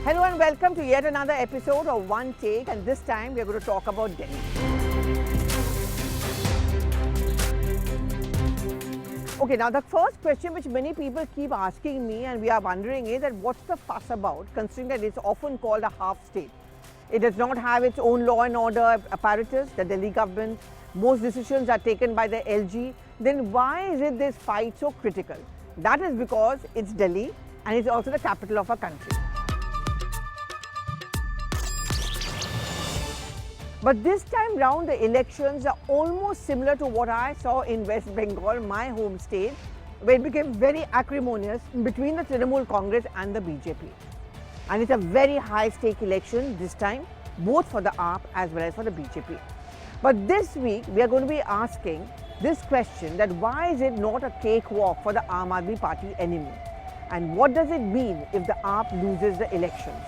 Hello and welcome to yet another episode of One Take, and this time we are going to talk about Delhi. Okay, now the first question which many people keep asking me and we are wondering is that what's the fuss about, considering that it's often called a half state. It does not have its own law and order apparatus, the Delhi government. Most decisions are taken by the LG. Then why is it this fight so critical? That is because it's Delhi and it's also the capital of our country. But this time round, the elections are almost similar to what I saw in West Bengal, my home state, where it became very acrimonious between the Trinamool Congress and the BJP. And it's a very high-stake election this time, both for the AAP as well as for the BJP. But this week, we are going to be asking this question, that why is it not a cakewalk for the Aam Aadmi Party anymore? And what does it mean if the AAP loses the elections?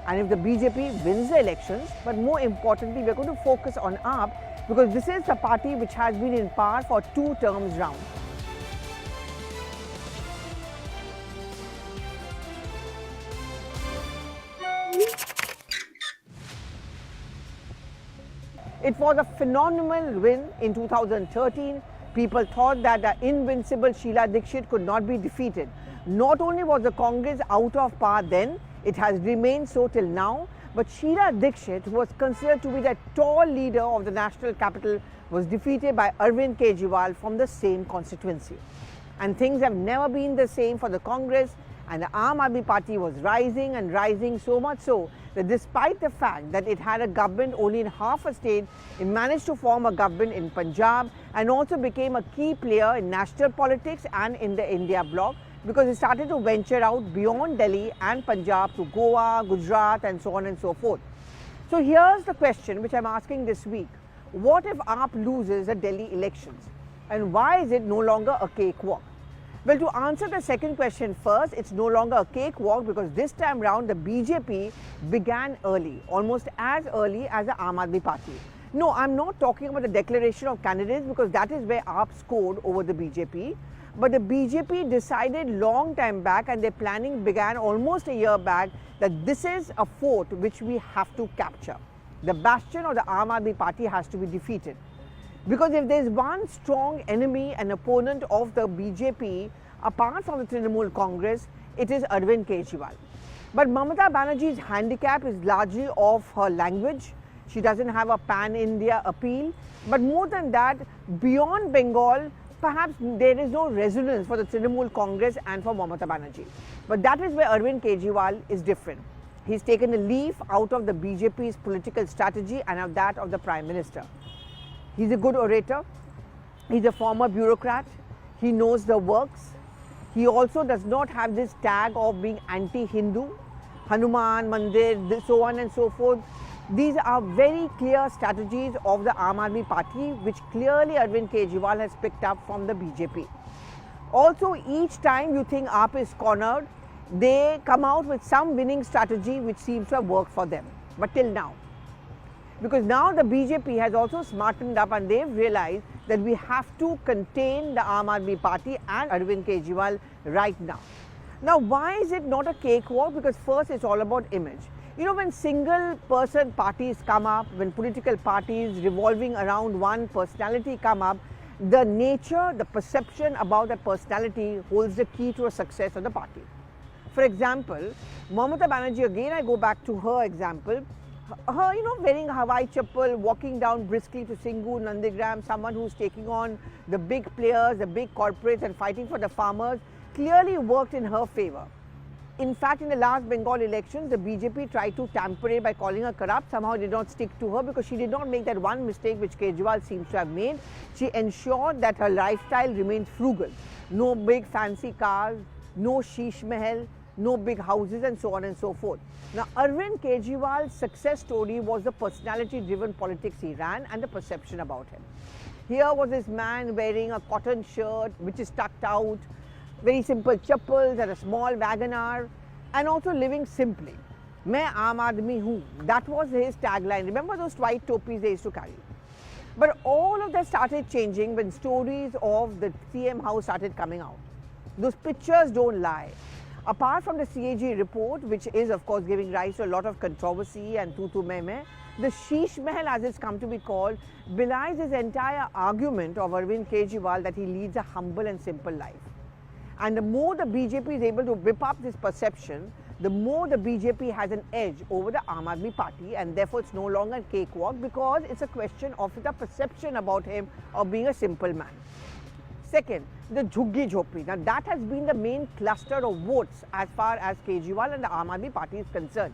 And if the BJP wins the elections? But more importantly, we are going to focus on AAP because this is the party which has been in power for 2 terms round. It was a phenomenal win in 2013. People thought that the invincible Sheila Dikshit could not be defeated. Not only was the Congress out of power then, it has remained so till now, but Sheila Dikshit, who was considered to be the tall leader of the national capital, was defeated by Arvind Kejriwal from the same constituency. And things have never been the same for the Congress, and the Aam Aadmi Party was rising and rising, so much so that despite the fact that it had a government only in half a state, it managed to form a government in Punjab and also became a key player in national politics and in the India bloc, because it started to venture out beyond Delhi and Punjab to Goa, Gujarat and so on and so forth. So here's the question which I'm asking this week. What if AAP loses the Delhi elections? And why is it no longer a cakewalk? Well, to answer the second question first, it's no longer a cakewalk because this time round the BJP began early, almost as early as the Aam Aadmi Party. No, I'm not talking about the declaration of candidates because that is where AAP scored over the BJP. But the BJP decided long time back, and their planning began almost a year back, that this is a fort which we have to capture. The bastion of the Aam Aadmi Party has to be defeated. Because if there is one strong enemy and opponent of the BJP, apart from the Trinamool Congress, it is Arvind Kejriwal. But Mamata Banerjee's handicap is largely of her language. She doesn't have a pan-India appeal. But more than that, beyond Bengal, perhaps there is no resonance for the Trinamool Congress and for Mamata Banerjee. But that is where Arvind Kejriwal is different. He's taken a leaf out of the BJP's political strategy and of that of the Prime Minister. He's a good orator. He's a former bureaucrat. He knows the works. He also does not have this tag of being anti-Hindu, Hanuman, Mandir, so on and so forth. These are very clear strategies of the Aam Aadmi Party, which clearly Arvind Kejriwal has picked up from the BJP. Also, each time you think AAP is cornered, they come out with some winning strategy which seems to have worked for them. But till now. Because now the BJP has also smartened up and they've realized that we have to contain the Aam Aadmi Party and Arvind Kejriwal right now. Now, why is it not a cakewalk? Because first, it's all about image. You know, when single person parties come up, when political parties revolving around one personality come up, the nature, the perception about that personality holds the key to a success of the party. For example, Mamata Banerjee, again I go back to her example, her, wearing a Hawaii chappal, walking down briskly to Singhu, Nandigram, someone who's taking on the big players, the big corporates and fighting for the farmers, clearly worked in her favor. In fact, in the last Bengal elections, the BJP tried to tamper it by calling her corrupt. Somehow it did not stick to her because she did not make that one mistake which Kejriwal seems to have made. She ensured that her lifestyle remains frugal. No big fancy cars, no Sheesh Mahal, no big houses and so on and so forth. Now, Arvind Kejriwal's success story was the personality-driven politics he ran and the perception about him. Here was this man wearing a cotton shirt which is tucked out, very simple chappals and a small Wagoner, and also living simply. Main Aam Aadmi hoon. That was his tagline. Remember those white topis they used to carry? But all of that started changing when stories of the CM house started coming out. Those pictures don't lie. Apart from the CAG report, which is of course giving rise to a lot of controversy and tu meh meh, the Sheesh Mahal, as it's come to be called, belies his entire argument of Arvind Kejriwal that he leads a humble and simple life. And the more the BJP is able to whip up this perception, the more the BJP has an edge over the Aam Aadmi Party, and therefore it's no longer a cakewalk because it's a question of the perception about him of being a simple man. Second, the jhopdi. Now that has been the main cluster of votes as far as Kejriwal and the Aam Aadmi Party is concerned.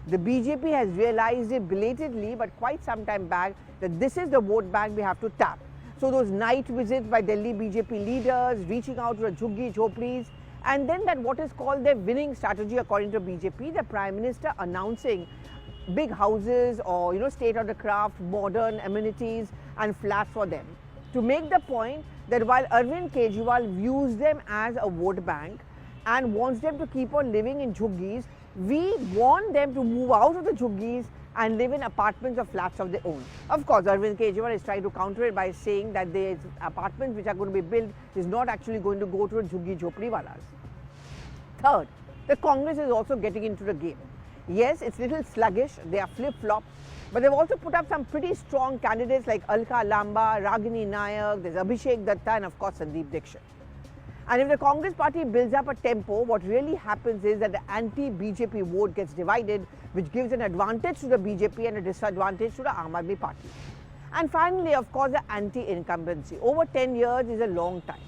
The BJP has realized it belatedly but quite some time back that this is the vote bank we have to tap. So those night visits by Delhi BJP leaders, reaching out to the jhuggi jhopdis, and then that what is called their winning strategy according to BJP, the Prime Minister announcing big houses or state of the craft, modern amenities and flats for them. To make the point that while Arvind Kejriwal views them as a vote bank and wants them to keep on living in jhuggis, we want them to move out of the jhuggis and live in apartments or flats of their own. Of course, Arvind Kejriwal is trying to counter it by saying that the apartments which are going to be built is not actually going to go to the jhuggi jhopdi walas. Third, the Congress is also getting into the game. Yes, it's a little sluggish, they are flip-flop, but they've also put up some pretty strong candidates like Alka Lamba, Ragini Nayak, there's Abhishek Datta and of course Sandeep Dixit. And if the Congress party builds up a tempo, what really happens is that the anti-BJP vote gets divided, which gives an advantage to the BJP and a disadvantage to the Aam Aadmi Party. And finally, of course, the anti-incumbency. Over 10 years is a long time.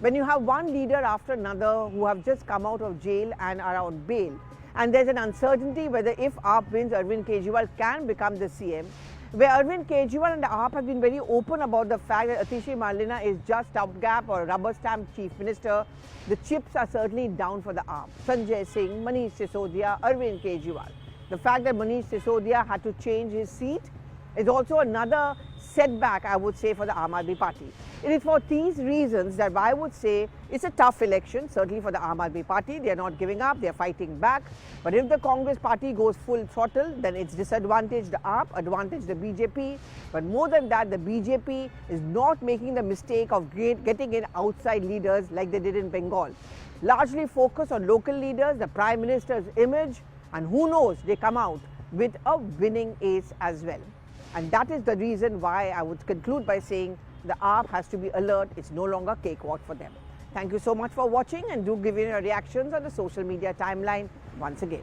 When you have one leader after another who have just come out of jail and are on bail, and there's an uncertainty whether if AAP wins, Arvind Kejriwal can become the CM, where Arvind Kejriwal and the AAP have been very open about the fact that Atishi Marlena is just stopgap or rubber stamp chief minister. The chips are certainly down for the AAP. Sanjay Singh, Manish Sisodia, Arvind Kejriwal. The fact that Manish Sisodia had to change his seat is also another setback, I would say, for the Aam Aadmi Party. It is for these reasons that I would say it's a tough election, certainly for the Aam Aadmi Party. They are not giving up, they are fighting back. But if the Congress party goes full throttle, then it's disadvantage the AAP, advantage the BJP. But more than that, the BJP is not making the mistake of getting in outside leaders like they did in Bengal. Largely focus on local leaders, the Prime Minister's image, and who knows, they come out with a winning ace as well. And that is the reason why I would conclude by saying the AAP has to be alert. It's no longer cakewalk for them. Thank you so much for watching, and do give in your reactions on the social media timeline once again.